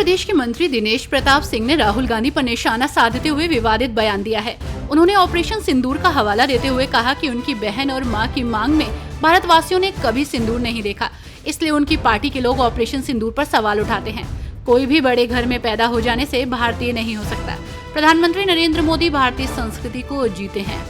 प्रदेश के मंत्री दिनेश प्रताप सिंह ने राहुल गांधी पर निशाना साधते हुए विवादित बयान दिया है। उन्होंने ऑपरेशन सिंदूर का हवाला देते हुए कहा कि उनकी बहन और मां की मांग में भारतवासियों ने कभी सिंदूर नहीं देखा, इसलिए उनकी पार्टी के लोग ऑपरेशन सिंदूर पर सवाल उठाते हैं। कोई भी बड़े घर में पैदा हो जाने से भारतीय नहीं हो सकता। प्रधानमंत्री नरेंद्र मोदी भारतीय संस्कृति को जीते हैं।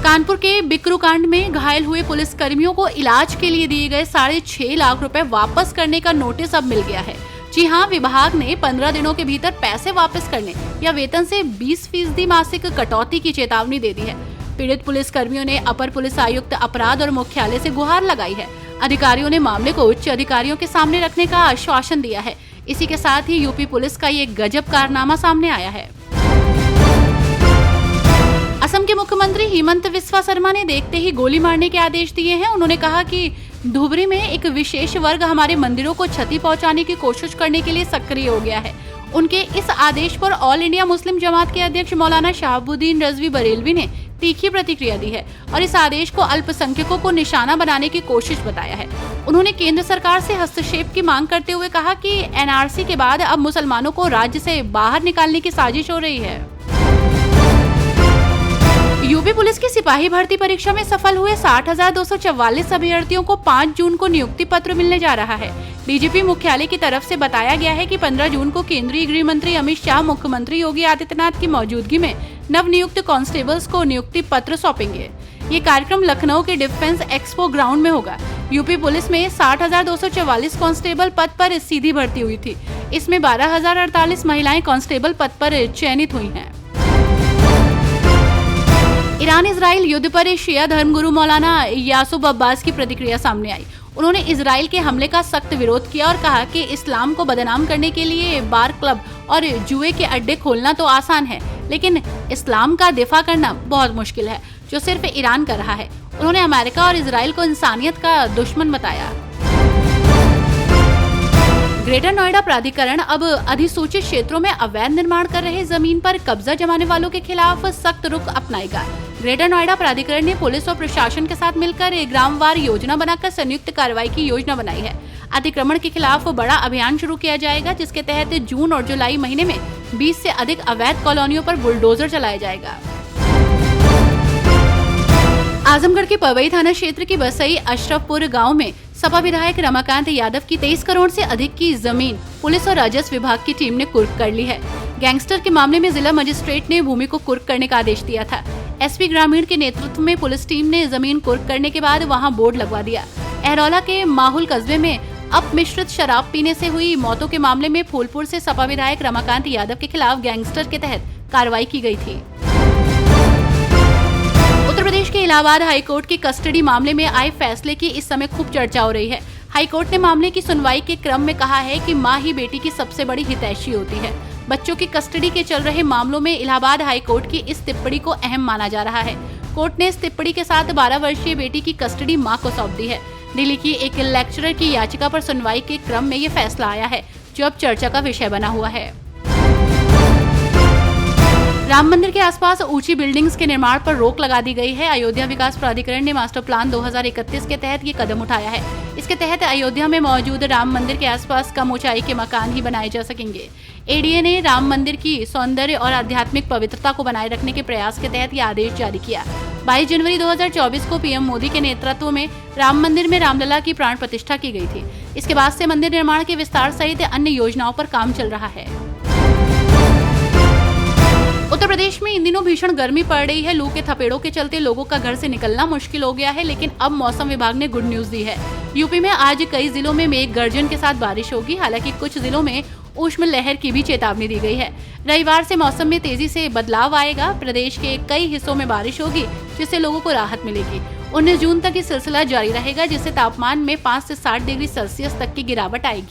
कानपुर के बिकरू कांड में घायल हुए पुलिस कर्मियों को इलाज के लिए दिए गए 6.5 लाख रुपए वापस करने का नोटिस अब मिल गया है। जी हां, विभाग ने 15 दिनों के भीतर पैसे वापस करने या वेतन से 20% मासिक कटौती की चेतावनी दे दी है। पीड़ित पुलिस कर्मियों ने अपर पुलिस आयुक्त अपराध और मुख्यालय से गुहार लगाई है। अधिकारियों ने मामले को उच्च अधिकारियों के सामने रखने का आश्वासन दिया है। इसी के साथ ही यूपी पुलिस का ये गजब कारनामा सामने आया है। असम के मुख्यमंत्री हिमंत बिस्वा शर्मा ने देखते ही गोली मारने के आदेश दिए हैं। उन्होंने कहा कि धुबरी में एक विशेष वर्ग हमारे मंदिरों को क्षति पहुंचाने की कोशिश करने के लिए सक्रिय हो गया है। उनके इस आदेश पर ऑल इंडिया मुस्लिम जमात के अध्यक्ष मौलाना शहाबुद्दीन रजवी बरेलवी ने तीखी प्रतिक्रिया दी है और इस आदेश को अल्पसंख्यकों को निशाना बनाने की कोशिश बताया है। उन्होंने केंद्र सरकार से हस्तक्षेप की मांग करते हुए कहा कि एनआरसी के बाद अब मुसलमानों को राज्य से बाहर निकालने की साजिश हो रही है। यूपी पुलिस की सिपाही भर्ती परीक्षा में सफल हुए 60,244 अभ्यर्थियों को 5 जून को नियुक्ति पत्र मिलने जा रहा है। डीजीपी मुख्यालय की तरफ से बताया गया है कि 15 जून को केंद्रीय गृह मंत्री अमित शाह मुख्यमंत्री योगी आदित्यनाथ की मौजूदगी में नवनियुक्त कांस्टेबल्स को नियुक्ति पत्र सौंपेंगे। ये कार्यक्रम लखनऊ के डिफेंस एक्सपो ग्राउंड में होगा। यूपी पुलिस में 60,244 कांस्टेबल पद पर सीधी भर्ती हुई थी। इसमें 12,048 महिलाएं कांस्टेबल पद पर चयनित हुई हैं। ईरान इजराइल युद्ध पर शिया धर्मगुरु मौलाना यासूब अब्बास की प्रतिक्रिया सामने आई। उन्होंने इजराइल के हमले का सख्त विरोध किया और कहा कि इस्लाम को बदनाम करने के लिए बार क्लब और जुए के अड्डे खोलना तो आसान है, लेकिन इस्लाम का दिफा करना बहुत मुश्किल है, जो सिर्फ ईरान कर रहा है। उन्होंने अमेरिका और इजराइल को इंसानियत का दुश्मन बताया। ग्रेटर नोएडा प्राधिकरण अब अधिसूचित क्षेत्रों में अवैध निर्माण कर रहे जमीन पर कब्जा जमाने वालों के खिलाफ सख्त रुख अपनाएगा। ग्रेटर नोएडा प्राधिकरण ने पुलिस और प्रशासन के साथ मिलकर ग्रामवार योजना बनाकर संयुक्त कार्रवाई की योजना बनाई है। अतिक्रमण के खिलाफ बड़ा अभियान शुरू किया जाएगा, जिसके तहत जून और जुलाई महीने में 20 से अधिक अवैध कॉलोनियों पर बुलडोजर चलाया जाएगा। आजमगढ़ के पवई थाना क्षेत्र के बसई अशरफपुर गांव में सपा विधायक रमाकांत यादव की 23 करोड़ से अधिक की जमीन पुलिस और राजस्व विभाग की टीम ने कुर्क कर ली है। गैंगस्टर के मामले में जिला मजिस्ट्रेट ने भूमि को कुर्क करने का आदेश दिया था। एसपी ग्रामीण के नेतृत्व में पुलिस टीम ने जमीन कुर्क करने के बाद वहां बोर्ड लगवा दिया। अहरौला के माहुल कस्बे में अपमिश्रित शराब पीने से हुई मौतों के मामले में फूलपुर से सपा विधायक रमाकांत यादव के खिलाफ गैंगस्टर के तहत कार्रवाई की गई थी। उत्तर प्रदेश के इलाहाबाद हाईकोर्ट के कस्टडी मामले में आए फैसले की इस समय खूब चर्चा हो रही है। हाईकोर्ट ने मामले की सुनवाई के क्रम में कहा है कि मां ही बेटी की सबसे बड़ी हितैषी होती है। बच्चों की कस्टडी के चल रहे मामलों में इलाहाबाद हाईकोर्ट की इस टिप्पणी को अहम माना जा रहा है। कोर्ट ने इस टिप्पणी के साथ 12 वर्षीय बेटी की कस्टडी मां को सौंप दी है। दिल्ली की एक लेक्चरर की याचिका पर सुनवाई के क्रम में ये फैसला आया है, जो अब चर्चा का विषय बना हुआ है। राम मंदिर के आसपास ऊंची बिल्डिंग्स के निर्माण पर रोक लगा दी गई है। अयोध्या विकास प्राधिकरण ने मास्टर प्लान 2031 के तहत ये कदम उठाया है। इसके तहत अयोध्या में मौजूद राम मंदिर के आसपास कम ऊंचाई के मकान ही बनाए जा सकेंगे। एडीए ने राम मंदिर की सौंदर्य और आध्यात्मिक पवित्रता को बनाए रखने के प्रयास के तहत ये आदेश जारी किया। 22 जनवरी 2024 को पीएम मोदी के नेतृत्व में राम मंदिर में रामलला की प्राण प्रतिष्ठा की गई थी। इसके बाद से मंदिर निर्माण के विस्तार सहित अन्य योजनाओं पर काम चल रहा है। उत्तर प्रदेश में इन दिनों भीषण गर्मी पड़ रही है। लू के थपेड़ों के चलते लोगों का घर से निकलना मुश्किल हो गया है, लेकिन अब मौसम विभाग ने गुड न्यूज दी है। यूपी में आज कई जिलों में मेघ गर्जन के साथ बारिश होगी। हालांकि कुछ जिलों में उष्ण लहर की भी चेतावनी दी गई है। रविवार से मौसम में तेजी से बदलाव आएगा। प्रदेश के कई हिस्सों में बारिश होगी, जिससे लोगों को राहत मिलेगी। 19 जून तक ये सिलसिला जारी रहेगा, जिससे तापमान में 5 से 7 डिग्री सेल्सियस तक की गिरावट आएगी।